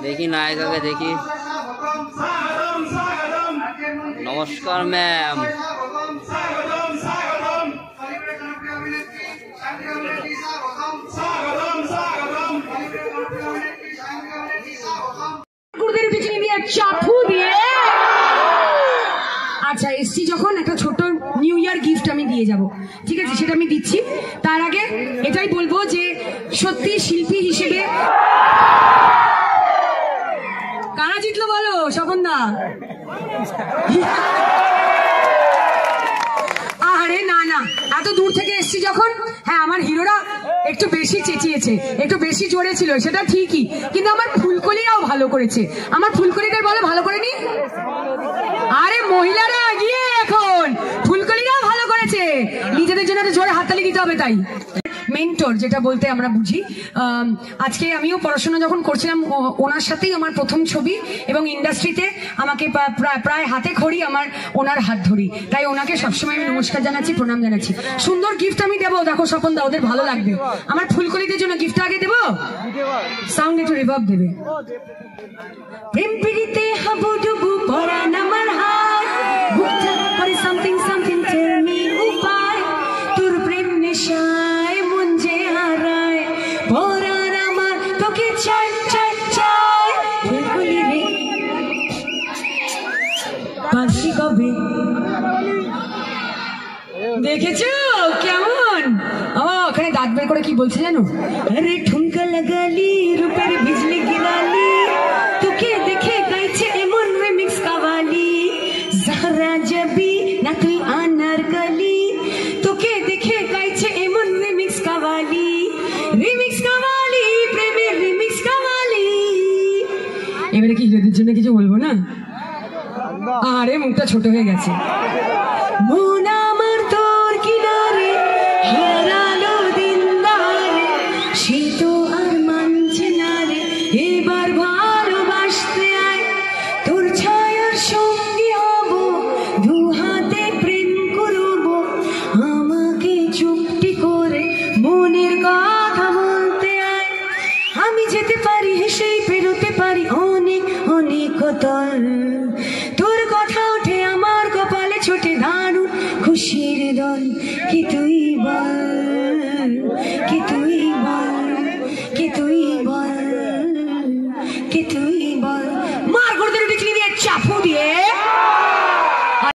देखी नायिका के देखी। नमस्कार मैम। চাপু দিয়ে আচ্ছা এসছি যখন একটা ছোট নিউ ইয়ার গিফট আমি দিয়ে যাব, ঠিক আছে? সেটা আমি দিচ্ছি। তার আগে এটাই বলবো যে সত্যি শিল্পী হিসেবে কারা জিতলো বলো স্বপন দা? আরে না না, এত দূর থেকে এসছি যখন, হ্যাঁ আমার হিরোরা একটু বেশি চেঁচিয়েছে, একটু বেশি জোরে ছিল, সেটা ঠিকই, কিন্তু আমার ফুলকলিরাও ভালো করেছে। আমার ফুলকলিদের বলো ভালো করেনি? আরে মহিলারা এগিয়ে, এখন ফুলকলিরাও ভালো করেছে। নিজেদের জন্য জোরে হাততালি দিতে হবে। তাই মেন্টর যেটা বলতে আমরা বুঝি, আজকে আমিও পড়াশোনা যখন করছিলাম ওনার সাথেই আমার প্রথম ছবি, এবং ইন্ডাস্ট্রিতে আমাকে প্রায় হাতে খড়ি আমার ওনার হাত ধরি। তাই ওনাকে সবসময় আমি নমস্কার জানাচ্ছি, প্রণাম জানাচ্ছি। সুন্দর গিফট আমি দেবো, দেখো স্বপন দা, ওদের ভালো লাগবে। আমার ফুলকলিদের জন্য গিফটটা আগে দেবো, সাউন্ড একটু রিভার্ব দেবে। প্রেম পিড়িতে হাবুডুবু পরান আমার হাত, বুকটা করে সামথিং সামথিং টেল মি উপায়, তোর প্রেম নেশায় মন যে হারায়, পরান আমার তোকে চাই চাই চাই। ফুলকলি রে বাসি কবে দেখেছো কেমন? ওখানে দাঁত বের করে কি বলছে জানো? আরে ঠুমকা লাগালি রূপের বিজলি গিরালি, তোকে দেখে গাইছে এমন রিমিক্স কাওয়ালি, জাহরা জবি না তুই আনারকলি, তোকে দেখে গাইছে এমন রিমিক্স কাওয়ালি, রিমিক্স কাওয়ালি, প্রেমের রিমিক্স কাওয়ালি। এবারে কি হিরোদের জন্য কিছু বলবো না? আরে মুখটা ছোট হয়ে গেছে।